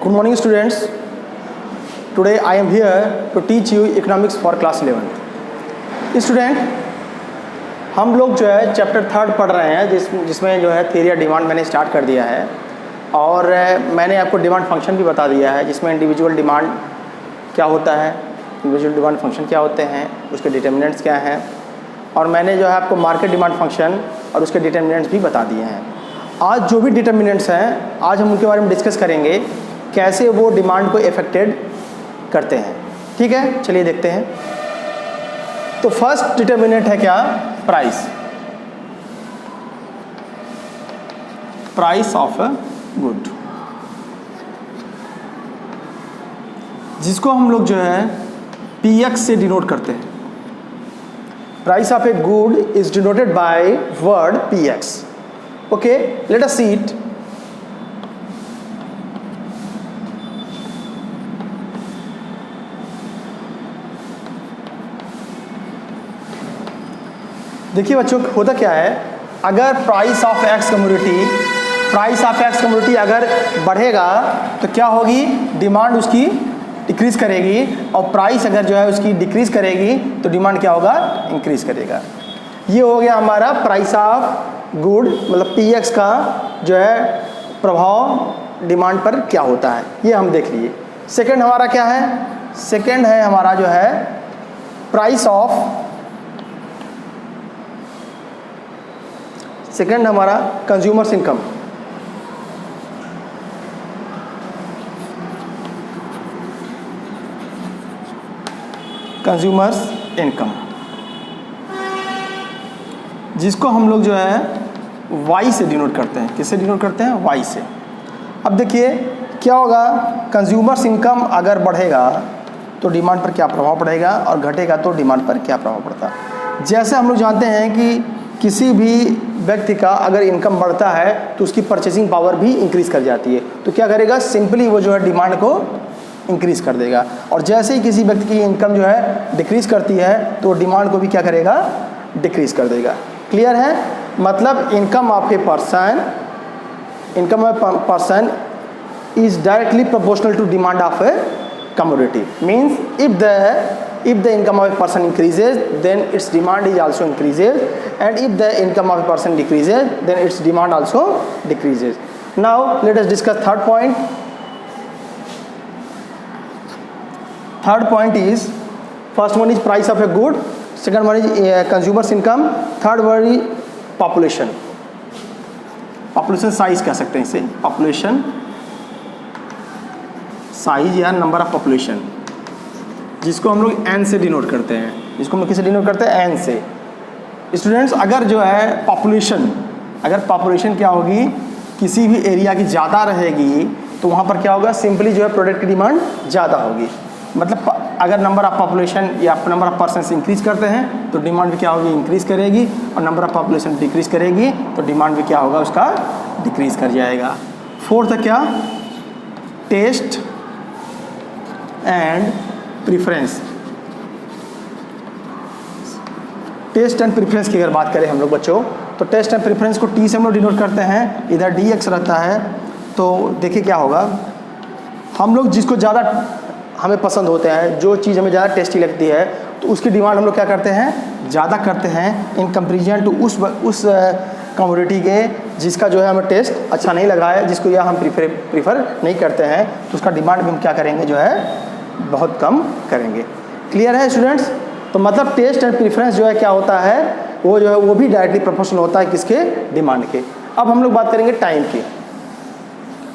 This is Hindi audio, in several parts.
Good morning students. Today I am here to teach you economics for class 11. Student, हम लोग जो है चैप्टर 3 पढ़ रहे हैं जिसमें जो है थियरी ऑफ डिमांड मैंने स्टार्ट कर दिया है और मैंने आपको डिमांड फंक्शन भी बता दिया है जिसमें इंडिविजुअल डिमांड क्या होता है, इंडिविजुअल डिमांड फंक्शन क्या होते हैं, उसके डिटर्मिनेंट्स क्या हैं, और मैंने जो है आपको मार्केट डिमांड फंक्शन और उसके डिटर्मिनेंट्स भी बता दिए हैं। आज जो भी डिटर्मिनेंट्स हैं आज हम उनके बारे में डिस्कस करेंगे, कैसे वो डिमांड को इफेक्टेड करते हैं। ठीक है, चलिए देखते हैं। तो फर्स्ट डिटर्मिनेंट है क्या? Price. Price of a good, जिसको हम लोग जो है PX से डिनोट करते हैं। Price of a good is denoted by word PX। Okay, let us see it. देखिए बच्चों, होता क्या है, अगर प्राइस ऑफ एक्स कमोडिटी अगर बढ़ेगा तो क्या होगी, डिमांड उसकी डिक्रीज करेगी, और प्राइस अगर जो है उसकी डिक्रीज करेगी तो डिमांड क्या होगा, इंक्रीज करेगा। ये हो गया हमारा प्राइस ऑफ गुड, मतलब PX का जो है प्रभाव डिमांड पर क्या होता है, ये हम देख लिए। सेकंड हमारा क्या है? सेकंड है हमारा जो है प्राइस ऑफ, सेकंड हमारा कंज्यूमर्स इनकम। कंज्यूमर्स इनकम, जिसको हम लोग जो है Y से डिनोट करते हैं। किससे डिनोट करते हैं? Y से। अब देखिए क्या होगा, कंज्यूमर्स इनकम अगर बढ़ेगा तो डिमांड पर क्या प्रभाव पड़ेगा, और घटेगा तो डिमांड पर क्या प्रभाव पड़ता है। जैसे हम लोग जानते हैं कि किसी भी व्यक्ति का अगर इनकम बढ़ता है तो उसकी परचेसिंग पावर भी इंक्रीज कर जाती है, तो क्या करेगा, सिंपली वो जो है डिमांड को इंक्रीज कर देगा। और जैसे ही किसी व्यक्ति की इनकम जो है डिक्रीज करती है तो डिमांड को भी क्या करेगा, डिक्रीज कर देगा। क्लियर है? मतलब income of a person is directly proportional to demand of a commodity. Means if the income of a person increases, then its demand is also increases, and if the income of a person decreases, then its demand also decreases. Now let us discuss third point. Third point is, first one is price of a good, second one is consumers income, third one is population. Population size कह सकते हैं इसे, population साइज या नंबर ऑफ पॉपुलेशन, जिसको हम लोग N से डिनोट करते हैं। जिसको हम लोग किससे डिनोट करते हैं? N से। स्टूडेंट्स, अगर जो है पॉपुलेशन क्या होगी, किसी भी एरिया की ज़्यादा रहेगी तो वहाँ पर क्या होगा, सिंपली जो है प्रोडक्ट की डिमांड ज़्यादा होगी। मतलब अगर नंबर ऑफ पॉपुलेशन या नंबर ऑफ पर्सन्स इंक्रीज करते हैं तो डिमांड भी क्या होगी, इंक्रीज करेगी, और नंबर ऑफ पॉपुलेशन डिक्रीज करेगी तो डिमांड भी क्या होगा, उसका डिक्रीज कर जाएगा। फोर्थ है क्या? Taste and preference. Taste and preference की अगर बात करें हम लोग बच्चों, तो टेस्ट एंड प्रीफरेंस को T से हम लोग डिनोट करते हैं, इधर DX रहता है। तो देखिए क्या होगा, हम लोग जिसको ज़्यादा हमें पसंद होते हैं, जो चीज़ हमें ज़्यादा टेस्टी लगती है, तो उसकी डिमांड हम लोग क्या करते हैं, ज़्यादा करते हैं इन कंपेरिजन टू उस कमोडिटी के जिसका जो है हमें टेस्ट अच्छा नहीं लगा है, जिसको या हम प्रीफर नहीं करते हैं, तो उसका डिमांड भी हम क्या करेंगे, जो है बहुत कम करेंगे। क्लियर है स्टूडेंट्स? तो मतलब टेस्ट एंड प्रीफरेंस जो है क्या होता है, वो जो है वो भी डायरेक्टली प्रोपोर्शनल होता है किसके, डिमांड के। अब हम लोग बात करेंगे टाइम की।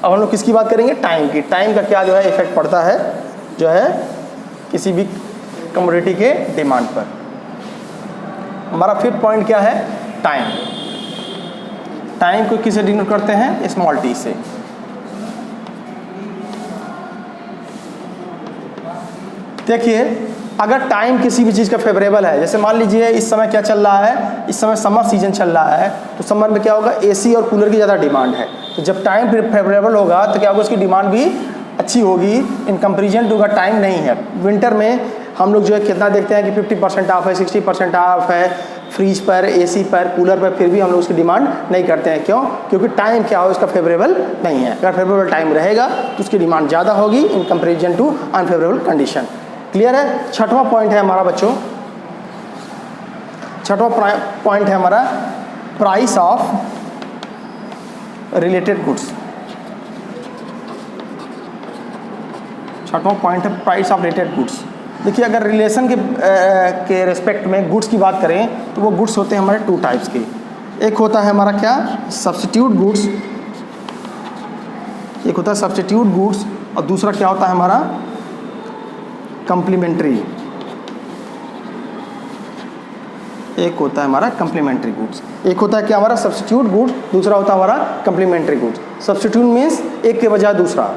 अब हम लोग किसकी बात करेंगे? टाइम की। टाइम का क्या जो है इफेक्ट पड़ता है जो है किसी भी कमोडिटी के डिमांड पर। हमारा फिफ्थ पॉइंट क्या है? टाइम। टाइम को किससे डिनोट करते हैं? स्मॉल t से। देखिए अगर टाइम किसी भी चीज़ का फेवरेबल है, जैसे मान लीजिए इस समय क्या चल रहा है, इस समय समर सीजन चल रहा है, तो समर में क्या होगा, AC और कूलर की ज़्यादा डिमांड है। तो जब टाइम फेवरेबल होगा तो क्या होगा, उसकी डिमांड भी अच्छी होगी इन कंपेरिजन टू अगर टाइम नहीं है। विंटर में हम लोग जो है कितना देखते हैं कि 50% ऑफ है, 60% ऑफ है, फ्रिज पर, एसी पर, कूलर पर, फिर भी हम लोग उसकी डिमांड नहीं करते हैं। क्यों? क्योंकि टाइम क्या हो उसका फेवरेबल नहीं है। अगर फेवरेबल टाइम रहेगा तो उसकी डिमांड ज़्यादा होगी in comparison to unfavourable condition. Clear है? छठवां पॉइंट है हमारा बच्चों, छठवां पॉइंट है हमारा प्राइस ऑफ रिलेटेड गुड्स। छठवां पॉइंट है प्राइस ऑफ रिलेटेड गुड्स। देखिए, अगर रिलेशन के रिस्पेक्ट में गुड्स की बात करें तो वो गुड्स होते हैं हमारे टू टाइप्स के। एक होता है हमारा क्या, सब्स्टिट्यूट गुड्स, एक होता है सब्स्टिट्यूट गुड्स, और दूसरा क्या होता है हमारा कम्प्लीमेंट्री। एक होता है हमारा कम्प्लीमेंट्री गुड्स। एक होता है क्या हमारा सब्स्टिट्यूट गुड्स, दूसरा होता है हमारा कम्प्लीमेंट्री गुड्स। सब्स्टिट्यूट मीन्स एक के बजाय दूसरा।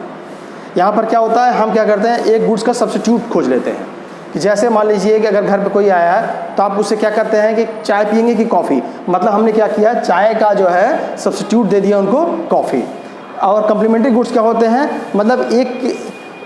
यहाँ पर क्या होता है, हम क्या करते हैं, एक गुड्स का सब्स्टिट्यूट खोज लेते हैं। कि जैसे मान लीजिए कि अगर घर पे कोई आया है तो आप उससे क्या करते हैं कि चाय पियेंगे कि कॉफ़ी, मतलब हमने क्या किया, चाय का जो है सब्स्टिट्यूट दे दिया उनको कॉफ़ी। और कम्प्लीमेंट्री गुड्स क्या होते हैं, मतलब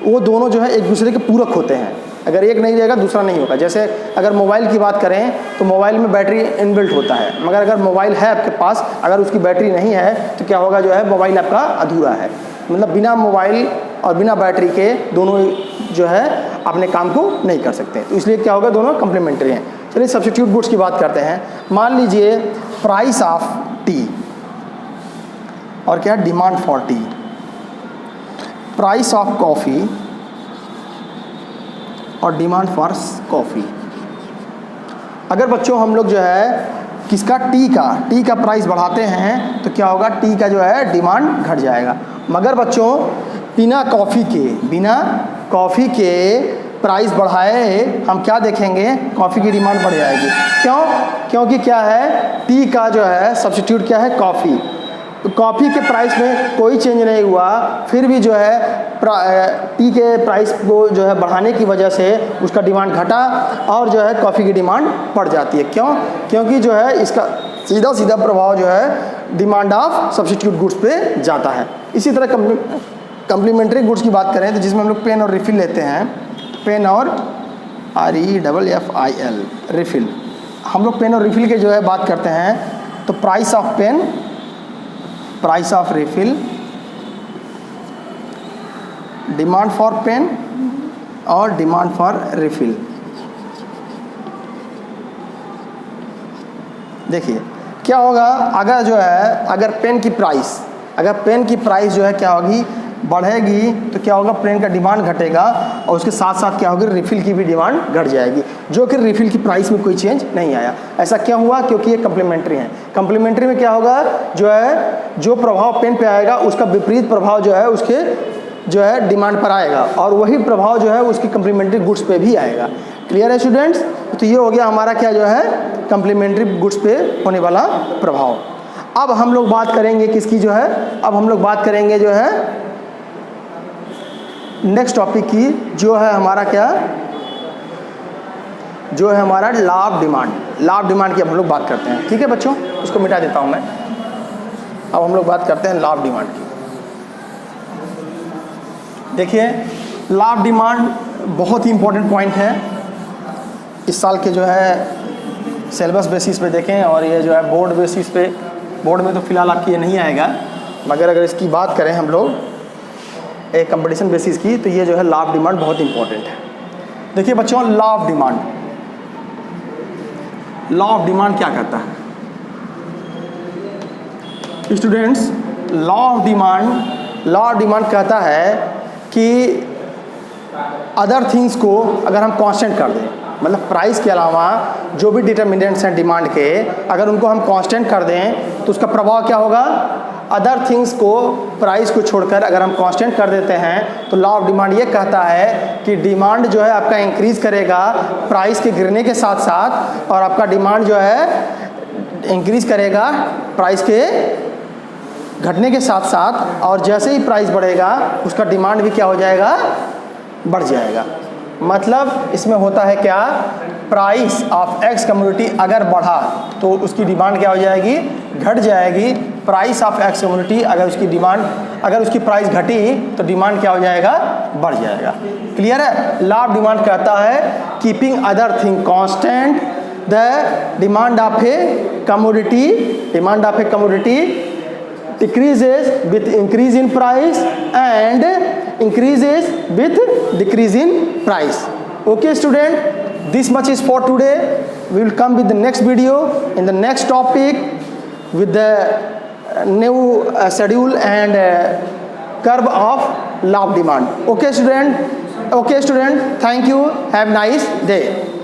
वो दोनों जो है एक दूसरे के पूरक होते हैं। अगर एक नहीं रहेगा दूसरा नहीं होगा। जैसे अगर मोबाइल की बात करें तो मोबाइल में बैटरी इनबिल्ट होता है, मगर अगर मोबाइल है आपके पास, अगर उसकी बैटरी नहीं है तो क्या होगा, जो है मोबाइल आपका अधूरा है। मतलब बिना मोबाइल और बिना बैटरी के दोनों जो है अपने काम को नहीं कर सकते। तो इसलिए क्या होगा, दोनों कम्प्लीमेंट्री हैं। चलिए सब्स्टिट्यूट गुड्स की बात करते हैं। मान लीजिए प्राइस ऑफ टी और क्या, demand for T, price of coffee और डिमांड फॉर कॉफ़ी। अगर बच्चों हम लोग जो है किसका, टी का प्राइस बढ़ाते हैं तो क्या होगा, टी का जो है डिमांड घट जाएगा। मगर बच्चों बिना कॉफ़ी के प्राइस बढ़ाए हम क्या देखेंगे, कॉफ़ी की डिमांड बढ़ जाएगी। क्यों? क्योंकि क्या है, टी का जो है सब्स्टिट्यूट क्या है, कॉफ़ी। तो कॉफ़ी के प्राइस में कोई चेंज नहीं हुआ, फिर भी जो है टी के प्राइस को जो है बढ़ाने की वजह से उसका डिमांड घटा और जो है कॉफ़ी की डिमांड बढ़ जाती है। क्यों? क्योंकि जो है इसका सीधा प्रभाव जो है डिमांड ऑफ सब्स्टिट्यूट गुड्स पे जाता है। इसी तरह कम्प्लीमेंट्री गुड्स की बात करें तो जिसमें हम लोग पेन और रिफ़िल लेते हैं, पेन और REFFIL रिफ़िल, हम लोग पेन और रिफ़िल के जो है बात करते हैं तो price of pen, price of refill, demand for pen और डिमांड फॉर रिफ़िल। देखिए क्या होगा, अगर पेन की प्राइस जो है क्या होगी, बढ़ेगी तो क्या होगा, पेन का डिमांड घटेगा और उसके साथ साथ क्या होगी, रिफ़िल की भी डिमांड घट जाएगी, जो कि रिफ़िल की प्राइस में कोई चेंज नहीं आया। ऐसा क्या हुआ, क्योंकि ये कम्प्लीमेंट्री है। कम्प्लीमेंट्री में क्या होगा, जो प्रभाव पेन पे आएगा उसका विपरीत प्रभाव जो है उसके जो है डिमांड पर आएगा, और वही प्रभाव जो है उसकी कम्प्लीमेंट्री गुड्स पे भी आएगा। क्लियर है स्टूडेंट्स? तो ये हो गया हमारा क्या जो है कम्प्लीमेंट्री गुड्स पे होने वाला प्रभाव। अब हम लोग बात करेंगे किसकी जो है, अब हम लोग बात करेंगे जो है नेक्स्ट टॉपिक की, जो है हमारा क्या, जो है हमारा law of demand. Law of demand की अब हम लोग बात करते हैं। ठीक है बच्चों, उसको मिटा देता हूं मैं। अब हम लोग बात करते हैं लॉ ऑफ डिमांड की। देखिए लॉ ऑफ डिमांड बहुत ही इंपॉर्टेंट पॉइंट है। इस साल के जो है सिलेबस बेसिस पे देखें, और ये जो है बोर्ड बेसिस पे, बोर्ड में तो फिलहाल आपकी ये नहीं आएगा, मगर अगर इसकी बात करें हम लोग एक कंपटीशन बेसिस की, तो ये जो है लॉ ऑफ डिमांड बहुत इंपॉर्टेंट है। देखिए बच्चों, लॉ ऑफ डिमांड क्या कहता है स्टूडेंट्स? लॉ ऑफ डिमांड कहता है कि अदर थिंग्स को अगर हम कांस्टेंट कर दें, मतलब प्राइस के अलावा जो भी डिटर्मिनेंट्स हैं डिमांड के, अगर उनको हम कांस्टेंट कर दें तो उसका प्रभाव क्या होगा, अदर थिंग्स को, प्राइस को छोड़कर अगर हम कांस्टेंट कर देते हैं तो लॉ ऑफ डिमांड ये कहता है कि डिमांड जो है आपका इंक्रीज़ करेगा प्राइस के गिरने के साथ साथ, और आपका डिमांड जो है इंक्रीज़ करेगा प्राइस के घटने के साथ साथ, और जैसे ही प्राइस बढ़ेगा उसका डिमांड भी क्या हो जाएगा, बढ़ जाएगा। मतलब इसमें होता है क्या, प्राइस ऑफ एक्स कम्युनिटी अगर बढ़ा तो उसकी डिमांड क्या हो जाएगी, घट जाएगी। प्राइस ऑफ एक्स कम्युनिटी अगर उसकी प्राइस घटी तो डिमांड क्या हो जाएगा, बढ़ जाएगा। क्लियर है? लॉ ऑफ डिमांड कहता है keeping other thing constant, the demand of a commodity decreases with increase in price and increases with decrease in price. Okay student, this much is for today. We will come with the next video in the next topic with the new schedule and curve of law of demand. Okay student, thank you, have a nice day.